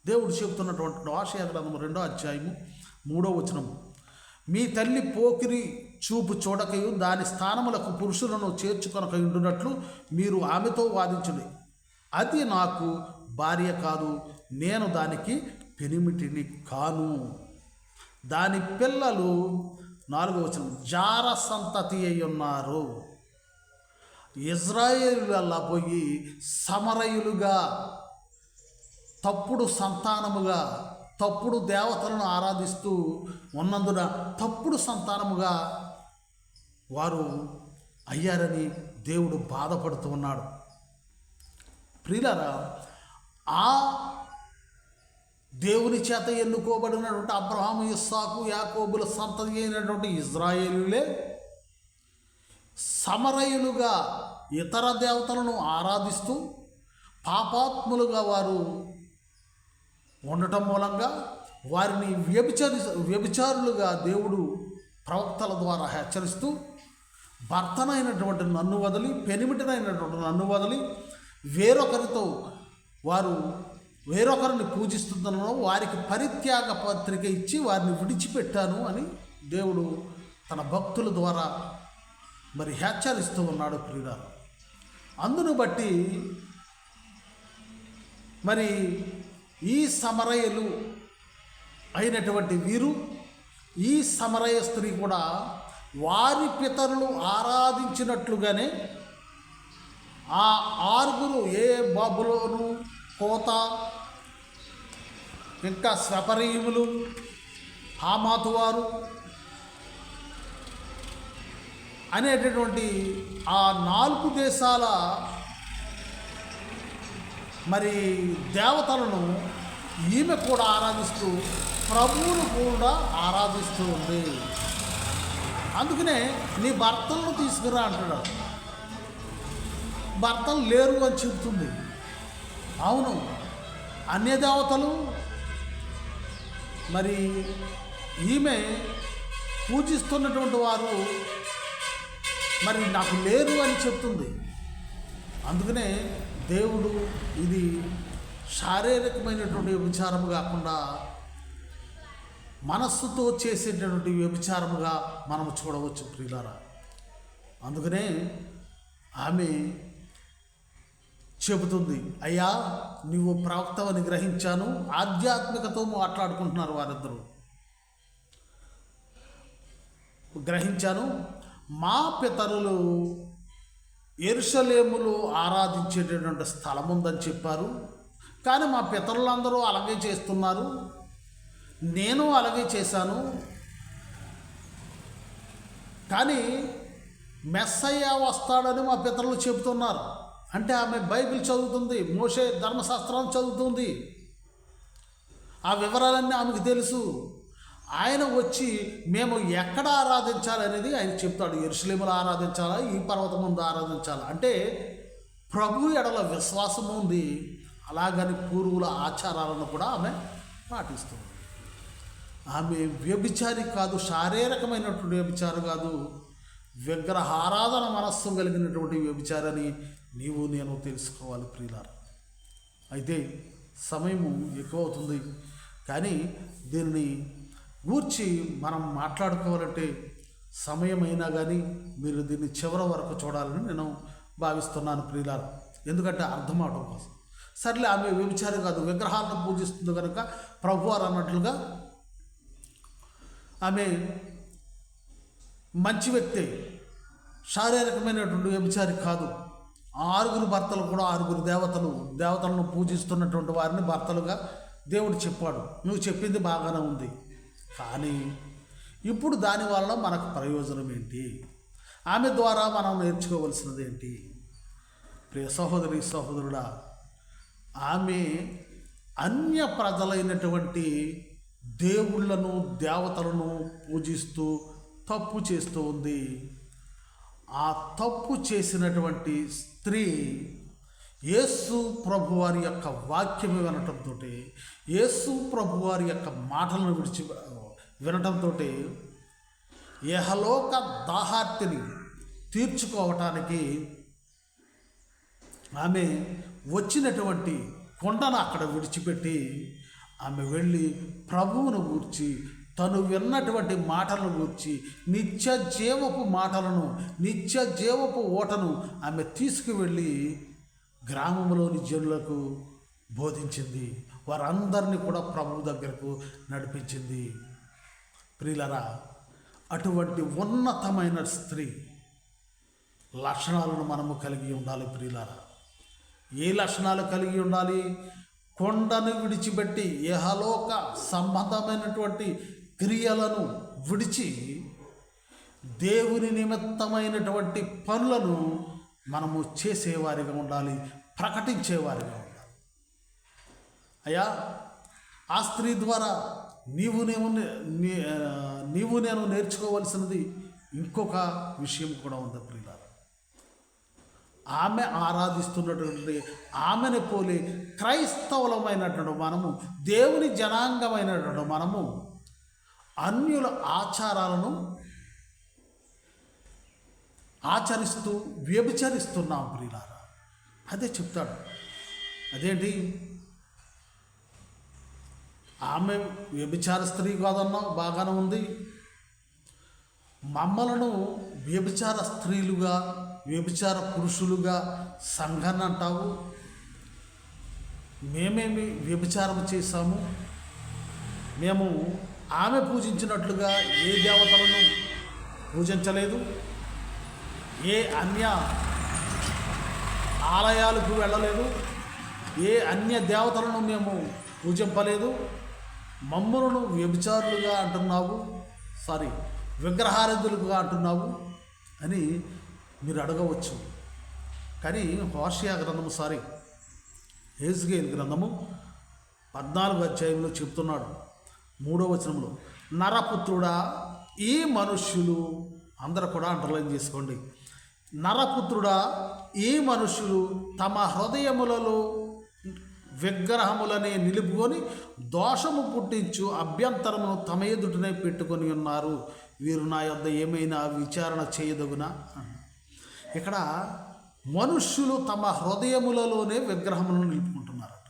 దేవుడు చెబుతున్నటువంటి హోషేయ గ్రంథము 2వ అధ్యాయము 3వ వచనము, మీ తల్లి పోకిరి చూపు చూడకయు దాని స్థానములకు పురుషులను చేర్చుకొనక ఉండునట్లు మీరు ఆమెతో వాదించుడి. అది నాకు భార్య కాదు, నేను దానికి పెనిమిటిని కాను. దాని పిల్లలు 4వ వచనం జార సంతతి అయి ఉన్నారు. ఇజ్రాయేలులా పోయి సమరయులుగా, తప్పుడు సంతానముగా, తప్పుడు దేవతలను ఆరాధిస్తూ ఉన్నందున తప్పుడు సంతానముగా వారు అయ్యారని దేవుడు బాధపడుతూ ఉన్నాడు. ప్రియులారా, ఆ దేవుని చేత ఎన్నుకోబడినటువంటి అబ్రహాము, ఇస్సాకు, యాకోబుల సంతతి అయినటువంటి ఇజ్రాయేలులే సమరయులుగా ఇతర దేవతలను ఆరాధిస్తూ పాపాత్ములుగా వారు ఉండటం మూలంగా వారిని వ్యభిచారులుగా దేవుడు ప్రవక్తల ద్వారా హెచ్చరిస్తూ, భర్తనైనటువంటి నన్ను వదిలి, పెనిమిటినైనటువంటి నన్ను వదిలి వేరొకరిని పూజిస్తుందనో వారికి పరిత్యాగ పత్రిక ఇచ్చి వారిని విడిచిపెట్టాను అని దేవుడు తన భక్తుల ద్వారా మరి హెచ్చరిస్తూ ఉన్నాడు. ప్రియులారా, అందును బట్టి మరి ఈ సమరయులు అయినటువంటి వీరు, ఈ సమరయ స్త్రీ కూడా వారి పితరులు ఆరాధించినట్లుగానే ఆ 6 ఏ బాబులోను, కోత, ఇంకా స్వపరీములు, హామాతు వారు అనేటటువంటి ఆ 4 దేశాల మరి దేవతలను ఈమె కూడా ఆరాధిస్తూ ప్రభువును కూడా ఆరాధిస్తూ ఉంది. అందుకనే నీ భర్తలను తీసుకురా అంటున్నాడు. భర్తలు లేరు అని చెబుతుంది. అవును, అన్య దేవతలు మరి ఈమె పూజిస్తున్నటువంటి వారు మరి నాకు లేరు అని చెప్తుంది. అందుకనే దేవుడు ఇది శారీరకమైనటువంటి వ్యభిచారము కాకుండా మనస్సుతో చేసేటటువంటి వ్యభిచారముగా మనం చూడవచ్చు ప్రియులారా. అందుకనే ఆమె చెబుతుంది, అయ్యా నువ్వు ప్రవక్తవని గ్రహించాను. ఆధ్యాత్మికతో మాట్లాడుకుంటున్నారు వారిద్దరూ. గ్రహించాను, మా పితరులు యెరూషలేములో ఆరాధించేటటువంటి స్థలం ఉందని చెప్పారు, కానీ మా పితరులందరూ అలాగే చేస్తున్నారు, నేను అలాగే చేశాను. కానీ మెస్సయ్య వస్తాడని మా పితరులు చెబుతున్నారు. అంటే ఆమె బైబిల్ చదువుతుంది, మోషే ధర్మశాస్త్రం చదువుతుంది, ఆ వివరాలన్నీ ఆమెకు తెలుసు. ఆయన వచ్చి మేము ఎక్కడ ఆరాధించాలనేది ఆయన చెప్తాడు. యెరూషలేములో ఆరాధించాలా, ఈ పర్వతం ముందు ఆరాధించాలా అంటే ప్రభు ఎడల విశ్వాసం ఉంది. అలాగని పూర్వుల ఆచారాలను కూడా ఆమె పాటిస్తుంది. ఆమె వ్యభిచారి కాదు, శారీరకమైనటువంటి వ్యభిచారం కాదు, విగ్రహారాధన మనస్సు కలిగినటువంటి వ్యభిచారని నీవు నేను తెలుసుకోవాలి ప్రియులారా. అయితే సమయము ఎక్కువ అవుతుంది, కానీ దీనిని గూర్చి మనం మాట్లాడుకోవాలంటే సమయమైనా కానీ మీరు దీన్ని చివరి వరకు చూడాలని నేను భావిస్తున్నాను ప్రియులారా. ఎందుకంటే అర్థం అవడం కోసం. సర్లే, ఆమె వ్యభిచారి కాదు, విగ్రహాలను పూజిస్తుంది కనుక ప్రభువారు అన్నట్లుగా ఆమె మంచి వ్యక్తి, శారీరకమైనటువంటి వ్యభిచారి కాదు. 6 భర్తలు కూడా 6 దేవతలను పూజిస్తున్నటువంటి వారిని భర్తలుగా దేవుడు చెప్పాడు. నువ్వు చెప్పింది బాగానే ఉంది, కానీ ఇప్పుడు దానివల్ల మనకు ప్రయోజనం ఏంటి? ఆమె ద్వారా మనం నేర్చుకోవలసినది ఏంటి? ప్రియ సహోదరి సహోదరుడా, ఆమె అన్య ప్రజలైనటువంటి దేవుళ్ళను దేవతలను పూజిస్తూ తప్పు చేస్తూ ఉంది. ఆ తప్పు చేసినటువంటి స్త్రీ యేసు ప్రభువారి యొక్క వాక్యం వినటంతో, యేసు ప్రభువారి యొక్క మాటలను వినటంతో యెహలోక దాహార్తిని తీర్చుకోవటానికి ఆమె వచ్చినటువంటి కొండను అక్కడ విడిచిపెట్టి ఆమె వెళ్ళి ప్రభువును గూర్చి తను విన్నటువంటి మాటలను గూర్చి నిత్య జీవపు మాటలను, నిత్య జీవపు ఓటను ఆమె తీసుకువెళ్ళి గ్రామంలోని జనులకు బోధించింది. వారందరినీ కూడా ప్రభువు దగ్గరకు నడిపించింది. ప్రియులరా, అటువంటి ఉన్నతమైన స్త్రీ లక్షణాలను మనము కలిగి ఉండాలి. ప్రియులరా, ఏ లక్షణాలు కలిగి ఉండాలి? కొండను విడిచిపెట్టి యహలోక సంబంధమైనటువంటి క్రియలను విడిచి దేవుని నిమిత్తమైనటువంటి పనులను మనము చేసేవారిగా ఉండాలి, ప్రకటించేవారిగా ఉండాలి. అయ్యా, ఆ స్త్రీ ద్వారా నీవు నేను నేర్చుకోవాల్సినది ఇంకొక విషయం కూడా ఉంది ప్రియులారా. ఆమె ఆరాధిస్తున్నటువంటి ఆమెను పోలి క్రైస్తవులమైనటువంటి మనము, దేవుని జనాంగమైనటువంటి మనము అన్యుల ఆచారాలను ఆచరిస్తూ వ్యభిచరిస్తున్నాం ప్రియులారా. అదే చెప్తాడు. అదేంటి? ఆమె వ్యభిచార స్త్రీ కాదన్నావు, బాగానే ఉంది. మమ్మలను వ్యభిచార స్త్రీలుగా, వ్యభిచార పురుషులుగా సంఘాన్ని అంటావు. మేమేమి వ్యభిచారం చేశాము? మేము ఆమె పూజించినట్లుగా ఏ దేవతలను పూజించలేదు, ఏ అన్య ఆలయాలకు వెళ్ళలేదు, ఏ అన్య దేవతలను మేము పూజింపలేదు. మమ్మలను వ్యభిచారులుగా అంటున్నావు, విగ్రహారాధులుగా అంటున్నావు అని మీరు అడగవచ్చు. కానీ హోషేయ గ్రంథము హెజ్కేలు గ్రంథము 14వ అధ్యాయంలో చెప్తున్నాడు, 3వ వచనంలో, నరపుత్రుడా, ఈ మనుష్యులు, అందరూ కూడా అండర్లైన్ చేసుకోండి, నరపుత్రుడా, ఈ మనుష్యులు తమ హృదయములలో విగ్రహములనే నిలుపుకొని దోషము పుట్టించు అభ్యంతరమును తమ ఎదుటనే పెట్టుకొని ఉన్నారు. వీరు నా యొద్ద ఏమైనా విచారణ చేయదగునా? ఇక్కడ మనుష్యులు తమ హృదయములలోనే విగ్రహములను నిలుపుకుంటున్నారట.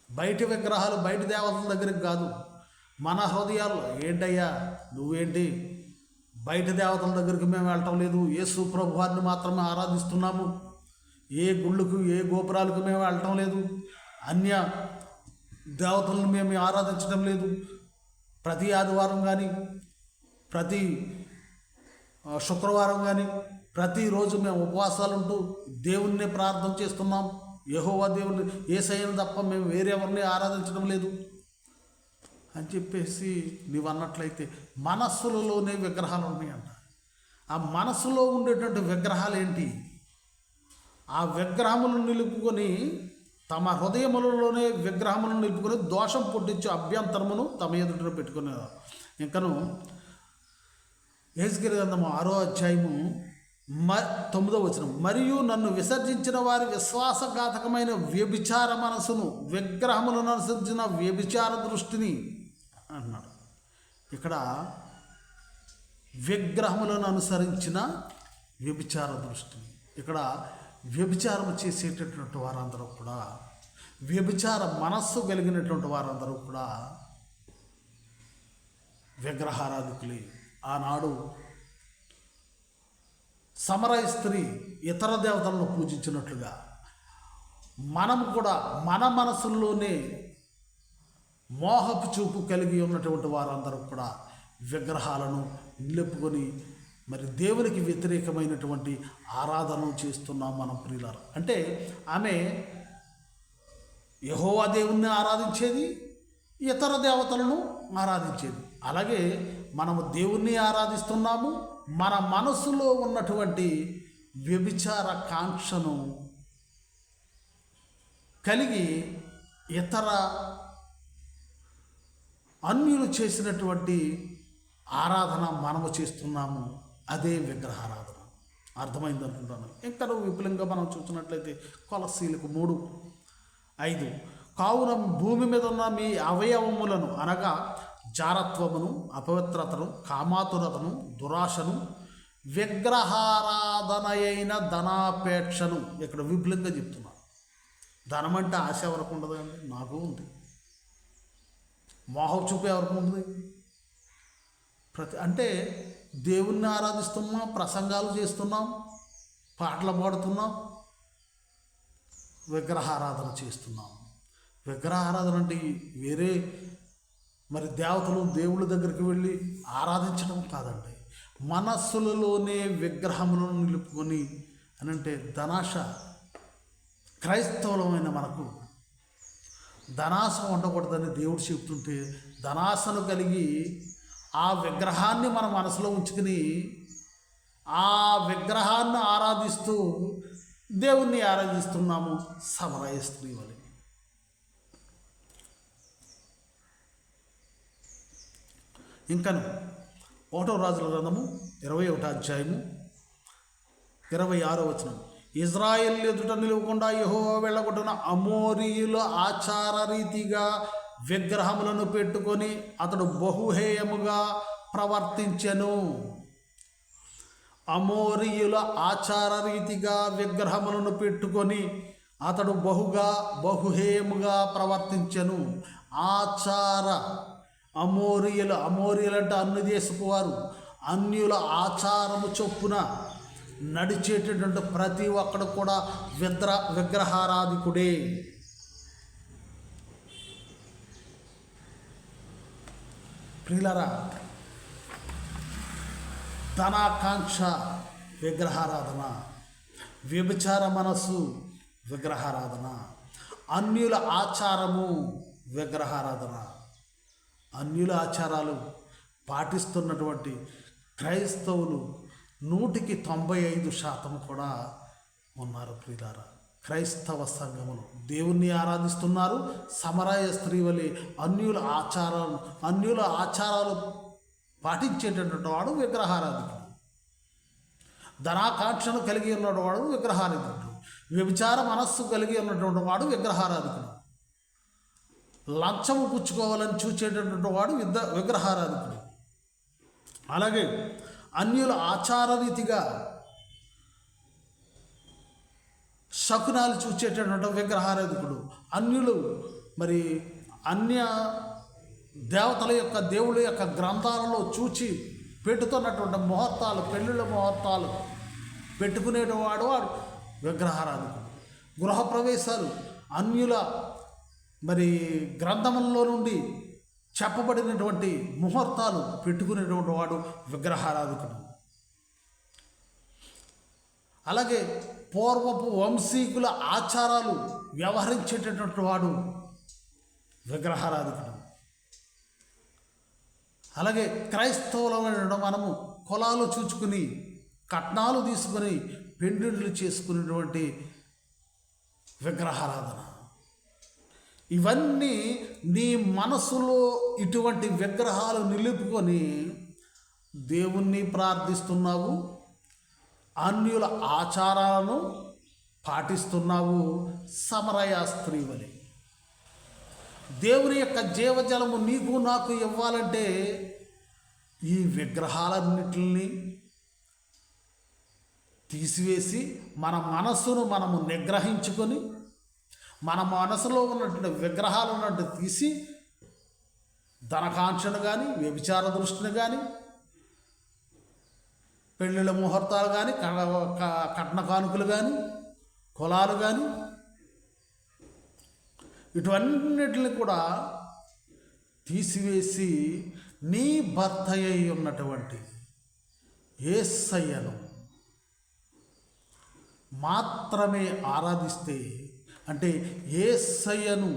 బయటి విగ్రహాలు, బయట దేవతల దగ్గరికి కాదు, మన హృదయాలు. ఏంటయ్యా నువ్వేంటి? బయట దేవతల దగ్గరికి మేము వెళ్ళటం లేదు, యేసు ప్రభు వారిని మాత్రమే ఆరాధిస్తున్నాము. ఏ గుళ్ళకు, ఏ గోపురాలకు మేము వెళ్ళటం లేదు, అన్య దేవతలను మేము ఆరాధించడం లేదు. ప్రతి ఆదివారం కానీ, ప్రతి శుక్రవారం కానీ, ప్రతిరోజు మేము ఉపవాసాలు ఉంటూ దేవుణ్ణి ప్రార్థన చేస్తున్నాం. యెహోవా దేవుని, యేసయ్యను తప్ప మేము వేరెవరిని ఆరాధించడం లేదు అని చెప్పేసి నీవు అన్నట్లయితే మనస్సులలోనే విగ్రహాలు ఉన్నాయంట. ఆ మనస్సులో ఉండేటువంటి విగ్రహాలు ఏంటి? ఆ విగ్రహములను నిలుపుకొని, తమ హృదయములలోనే విగ్రహములను నిలుపుకొని దోషం పుట్టించే అభ్యంతరమును తమ ఎదుట పెట్టుకునేవారు. ఇంకను హెజ్కేలు గ్రంథము 6వ అధ్యాయము 9వ వచనం, మరియు నన్ను విసర్జించిన వారి విశ్వాసఘాతకమైన వ్యభిచార మనసును, విగ్రహములను అనుసరించిన వ్యభిచార దృష్టిని అన్నాడు. ఇక్కడ విగ్రహములను అనుసరించిన వ్యభిచార దృష్టిని, ఇక్కడ వ్యభిచారం చేసేటటువంటి వారందరూ కూడా, వ్యభిచార మనస్సు కలిగినటువంటి వారందరూ కూడా విగ్రహారాధికులే. ఆనాడు సమరయ స్త్రీ ఇతర దేవతలను పూజించినట్లుగా మనము కూడా మన మనసుల్లోనే మోహపు చూపు కలిగి ఉన్నటువంటి వారందరూ కూడా విగ్రహాలను నిలుపుకొని మరి దేవునికి వ్యతిరేకమైనటువంటి ఆరాధన చేస్తున్నాం మనం ప్రియులారా. అంటే ఆమె యెహోవా దేవుణ్ణి ఆరాధించేది, ఇతర దేవతలను ఆరాధించేది. అలాగే మనము దేవుణ్ణి ఆరాధిస్తున్నాము, మన మనసులో ఉన్నటువంటి వ్యభిచార కాంక్షను కలిగి ఇతర అన్యులు చేసినటువంటి ఆరాధన మనము చేస్తున్నాము. అదే విగ్రహారాధన. అర్థమైంది అనుకుంటాను. ఇంకా విపులంగా మనం చూసినట్లయితే కొలస్సీలకు 3:5, కావున భూమి మీద ఉన్న మీ అవయవములను అనగా జారత్వమును, అపవిత్రతను, కామాతురతను, దురాశను విగ్రహారాధనయైన ధనాపేక్షను ఇక్కడ విపులంగా చెప్తున్నా. ధనం అంటే ఆశ ఎవరికి ఉండదు అండి? నాకు ఉంది. మోహం చూపు ఎవరికి ఉంటుంది? అంటే దేవుణ్ణి ఆరాధిస్తున్నాం, ప్రసంగాలు చేస్తున్నాం, పాటలు పాడుతున్నాం, విగ్రహారాధన చేస్తున్నాం. విగ్రహారాధన అంటే వేరే మరి దేవతలు దేవుళ్ళ దగ్గరికి వెళ్ళి ఆరాధించడం కాదండి. మనస్సులలోనే విగ్రహములను నిలుపుకొని అని అంటే ధనాశ. క్రైస్తవులమైన మనకు ధనాశ ఉండకూడదని దేవుడు చెప్తుంటే ధనాశను కలిగి ఆ విగ్రహాన్ని మన మనసులో ఉంచుకుని ఆ విగ్రహాన్ని ఆరాధిస్తూ దేవుణ్ణి ఆరాధిస్తున్నాము సమరయ స్త్రీ వలె. ఇంకను 1వ రాజుల గ్రంథము 21వ అధ్యాయము 26వ వచనం. ఇజ్రాయేల్ ఎదుట నిలవకుండా యెహోవా వెళ్ళగొట్టిన అమోరీయుల ఆచార రీతిగా విగ్రహములను పెట్టుకొని అతడు బహుహేయముగా ప్రవర్తించెను. అమోరీయుల ఆచార రీతిగా విగ్రహములను పెట్టుకొని అతడు బహుహేయముగా ప్రవర్తించెను. ఆచార అమోరీయులు అంటే అన్ని దేశపు వారు అన్యుల ఆచారము చొప్పున నడిచేటటువంటి ప్రతి ఒక్కడు కూడా విగ్రహారాధికుడే. ప్రియులారా, ధనాకాంక్ష విగ్రహారాధన, వ్యభిచార మనస్సు విగ్రహారాధన, అన్యుల ఆచారము విగ్రహారాధన. అన్యుల ఆచారాలు పాటిస్తున్నటువంటి క్రైస్తవులు 195% కూడా ఉన్నారు. ప్రియులారా, క్రైస్తవ సంఘములు దేవుణ్ణి ఆరాధిస్తున్నారు. సమరయ స్త్రీ వలె అన్యుల ఆచారాలు పాటించేటటువంటి వాడు విగ్రహారాధికుడు. ధనాకాంక్షను కలిగి ఉన్నవాడు విగ్రహారాధికుడు. వ్యభిచార మనస్సు కలిగి ఉన్నటువంటి వాడు విగ్రహారాధికుడు. లంచము పుచ్చుకోవాలని చూచేటటువంటి వాడు విగ్రహారాధికుడు. అలాగే అన్యుల ఆచార రీతిగా శకునాలు చూచేటటువంటి విగ్రహారాధికుడు. అన్యులు మరి అన్య దేవతల యొక్క దేవుళ్ళ యొక్క గ్రంథాలలో చూచి పెట్టుతున్నటువంటి ముహూర్తాలు, పెళ్ళిళ్ళ ముహూర్తాలు పెట్టుకునేటవాడు వాడు విగ్రహారాధికుడు. గృహప్రవేశాలు అన్యుల మరి గ్రంథములలో నుండి చెప్పబడినటువంటి ముహూర్తాలు పెట్టుకునేటువంటి వాడు విగ్రహారాధికుడు. అలాగే పూర్వపు వంశీకుల ఆచారాలు వ్యవహరించేటటువంటి వాడు విగ్రహారాధికుడు. అలాగే క్రైస్తవులమైన మనము కులాలు చూచుకుని కట్నాలు తీసుకొని పెండిళ్ళు చేసుకునేటువంటి విగ్రహారాధన. ఇవన్నీ నీ మనసులో ఇటువంటి విగ్రహాలు నిలుపుకొని దేవుణ్ణి ప్రార్థిస్తున్నావు, అన్యుల ఆచారాలను పాటిస్తున్నావు. సమరయ స్త్రీ వలె దేవుని యొక్క జీవజలము నీకు నాకు ఇవ్వాలంటే ఈ విగ్రహాలన్నిటిని తీసివేసి మన మనస్సును మనము నిగ్రహించుకొని మన మనసులో ఉన్నటువంటి విగ్రహాలు ఉన్నట్టు తీసి ధనకాంక్షను కానీ, వ్యభిచార దృష్టిని కానీ, పెళ్ళిళ్ళ ముహూర్తాలు కానీ, కట్న కానుకలు కానీ, కులాలు కానీ, ఇటువన్నిటిని కూడా తీసివేసి నీ భర్త అయి ఉన్నటువంటి యేసయ్యను మాత్రమే ఆరాధిస్తే, అంటే యేసయ్యను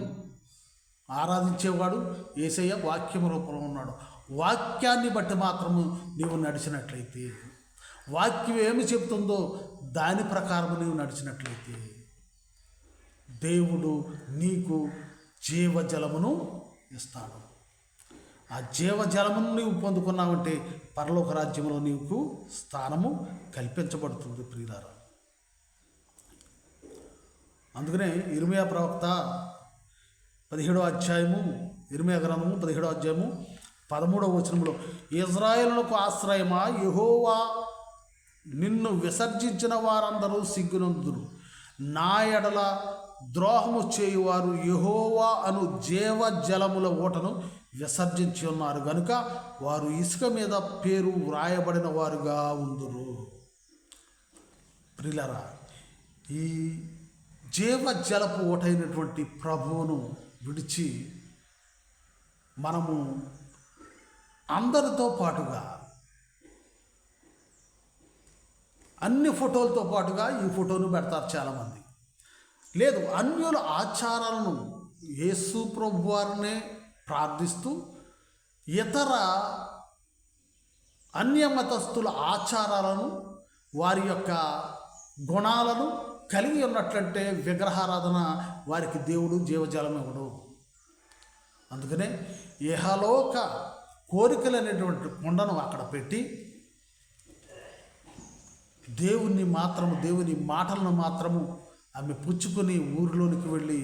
ఆరాధించేవాడు యేసయ్య వాక్యము రూపంలో ఉన్నాడు. వాక్యాన్ని బట్టి మాత్రము నీవు నడిచినట్లయితే, వాక్యం ఏమి చెప్తుందో దాని ప్రకారం నీవు నడిచినట్లయితే దేవుడు నీకు జీవజలమును ఇస్తాడు. ఆ జీవజలమును నీవు పొందుకున్నావంటే పరలోక రాజ్యంలో నీకు స్థానము కల్పించబడుతుంది. ప్రియులారా, అందుకనే ఇర్మియా ప్రవక్త 17వ అధ్యాయము, ఇర్మియా గ్రంథము 17వ అధ్యాయము 13వ వచనంలో, ఇజ్రాయేలునకు ఆశ్రయమా, యెహోవా నిన్ను విసర్జించిన వారందరూ సిగ్గునందురు. నా ఎడల ద్రోహము చేయువారు యెహోవా అను జీవ జలముల ఊటను విసర్జించి ఉన్నారు గనుక వారు ఇసుక మీద పేరు వ్రాయబడిన వారుగా ఉందురు. ప్రియులారా, ఈ జీవ జలపు ఊటైనటువంటి ప్రభువును విడిచి మనము అందరితో పాటుగా అన్ని ఫోటోలతో పాటుగా ఈ ఫోటోను పెడతారు చాలామంది. లేదు, అన్యుల ఆచారాలను యేసు ప్రభు వారినే ప్రార్థిస్తూ ఇతర అన్యమతస్థుల ఆచారాలను వారి యొక్క గుణాలను కలిగి ఉన్నట్లంటే విగ్రహారాధన వారికి దేవుడు జీవజలం ఇవ్వడు. అందుకనే ఇహలోక కోరికలు అనేటువంటి కొండను అక్కడ పెట్టి దేవుని మాటలను మాత్రము ఆమె పుచ్చుకొని ఊరిలోనికి వెళ్ళి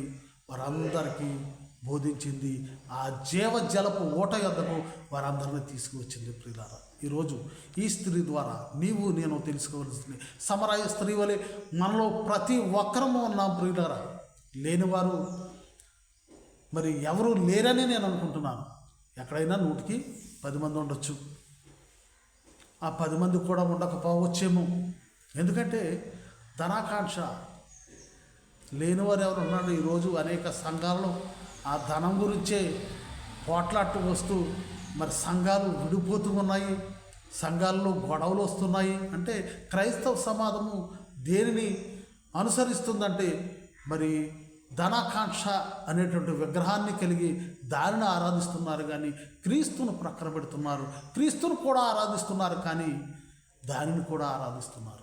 వారందరికీ బోధించింది. ఆ జీవజలపు ఊట యొద్దకు వారందరినీ తీసుకువచ్చింది. ప్రియులారా, ఈరోజు ఈ స్త్రీ ద్వారా నీవు నేను తెలుసుకోవాల్సింది, సమరయ స్త్రీ వలె మనలో ప్రతి ఒక్కరము ఉన్నాం. ప్రియులారా, లేనివారు మరి ఎవరు లేరని నేను అనుకుంటున్నాను. ఎక్కడైనా 100కి 10 మంది ఉండొచ్చు, ఆ 10 మంది కూడా ఉండకపోవచ్చేమో. ఎందుకంటే ధనాకాంక్ష లేనివారు ఎవరు ఉన్నాడు? ఈరోజు అనేక సంఘాల్లో ఆ ధనం గురించే పోట్లాట్టు వస్తూ మరి సంఘాలు విడిపోతూ ఉన్నాయి, సంఘాల్లో గొడవలు వస్తున్నాయి. అంటే క్రైస్తవ సమాజము దేనిని అనుసరిస్తుందంటే మరి ధనాకాంక్ష అనేటువంటి విగ్రహాన్ని కలిగి దానిని ఆరాధిస్తున్నారు, కానీ క్రీస్తును ప్రక్కన పెడుతున్నారు. క్రీస్తును కూడా ఆరాధిస్తున్నారు, కానీ దానిని కూడా ఆరాధిస్తున్నారు.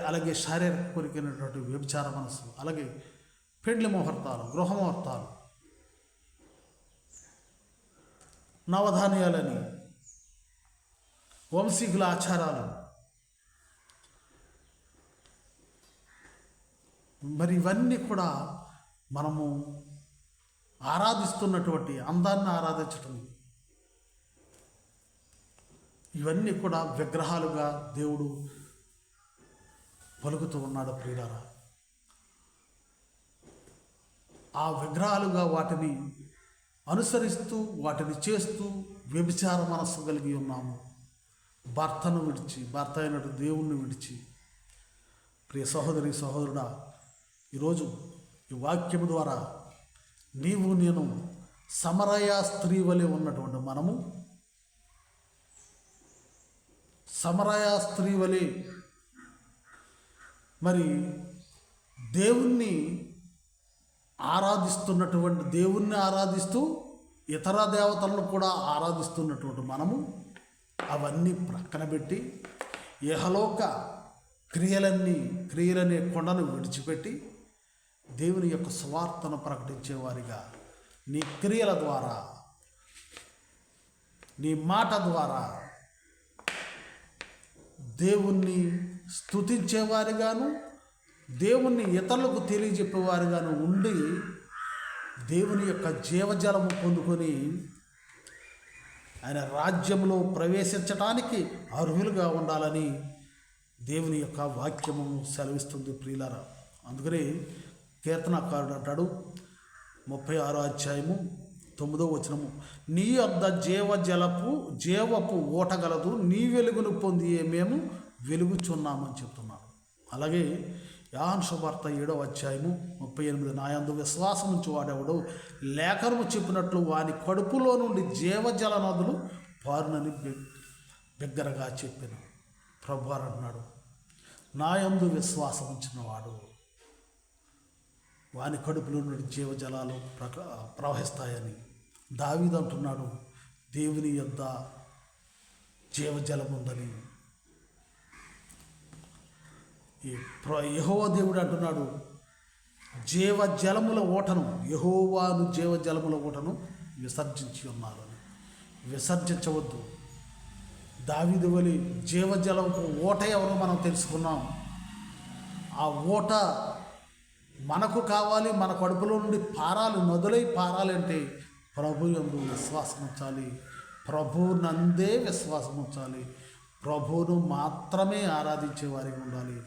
అలాగే శారీరక కోరికైనటువంటి వ్యభిచార మనసు, అలాగే పెండ్లి ముహూర్తాలు, గృహ ముహూర్తాలు, నవధాన్యాలని, వంశీకుల ఆచారాలు, మరి ఇవన్నీ కూడా మనము ఆరాధిస్తున్నటువంటి అందాన్ని ఆరాధించటం, ఇవన్నీ కూడా విగ్రహాలుగా దేవుడు పలుకుతూ ఉన్నాడు. ప్రియులారా, ఆ విగ్రహాలుగా వాటిని అనుసరిస్తూ వాటిని చేస్తూ వ్యభిచార మనస్సు కలిగి ఉన్నాము. భర్తను విడిచి, భర్త అయినట్టు దేవుణ్ణి విడిచి. ప్రియ సహోదరి సహోదరుడా, ఈరోజు ఈ వాక్యము ద్వారా నీవు నేను సమరయ స్త్రీ వలె ఉన్నటువంటి మనము సమరయ స్త్రీ వలె మరి దేవుణ్ణి ఆరాధిస్తూ ఇతర దేవతలను కూడా ఆరాధిస్తున్నటువంటి మనము అవన్నీ ప్రక్కన పెట్టి ఇహలోక క్రియలనే కొండను విడిచిపెట్టి దేవుని యొక్క సువార్తను ప్రకటించేవారిగా నీ క్రియల ద్వారా, నీ మాట ద్వారా దేవుణ్ణి స్తుతించేవారిగాను, దేవుణ్ణి ఇతరులకు తెలియజెప్పేవారిగాను ఉండి దేవుని యొక్క జీవజలము పొందుకొని ఆయన రాజ్యంలో ప్రవేశించటానికి అర్హులుగా ఉండాలని దేవుని యొక్క వాక్యము సెలవిస్తుంది. ప్రియులారా, అందుకనే కీర్తనకారుడు అంటాడు 36వ అధ్యాయము 9వ వచనము, నీ యొద్ద జీవపు ఊటగలదు, నీ వెలుగును పొంది మేము వెలుగుచున్నామని చెప్తున్నాడు. అలాగే యోహాను సువార్త 7వ అధ్యాయము 38, నా యందు విశ్వాసం ఉంచి వాడెవడు లేఖనము చెప్పినట్లు వాని కడుపులో నుండి జీవజల నదులు పారునని బిగ్గరగా చెప్పాను. ప్రభువారు అన్నాడు, నా యందు విశ్వాసం ఉంచినవాడు వాని కడుపులో నుండి జీవజలాలు ప్రవహిస్తాయని. దావీదు అంటున్నాడు, దేవుని యొద్ద జీవజలం ఉందని. యెహోవా దేవుడు అంటున్నాడు, జీవజలముల ఊటను, యెహోవాను జీవజలముల ఊటను విసర్జించి ఉన్నారు. విసర్జించవద్దు. దావీదు వలె జీవజలపు ఊట ఎవరో మనం తెలుసుకున్నాం. ఆ ఊట మనకు కావాలి, మన కడుపులో నుండి పారాలి, నదులై పారాలంటే ప్రభు యందు విశ్వాసం ఉంచాలి, ప్రభు నందే విశ్వాసం ఉంచాలి. ప్రభువును మాత్రమే ఆరాధించే వారిగా ఉండాలి.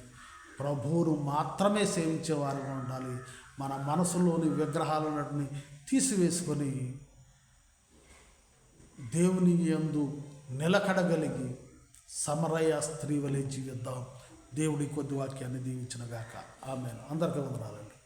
ప్రభువును మాత్రమే సేవించే వారిగా ఉండాలి. మన మనసులోని విగ్రహాలన్నిటిని తీసివేసుకొని దేవుని యందు నిలకడగలిగి సమరయ స్త్రీ వలె జీవిద్దాం. దేవుడి కొద్ది వాక్యాన్ని దీవించిన గాక. ఆమేన్. అందరికీ వందనాలండి.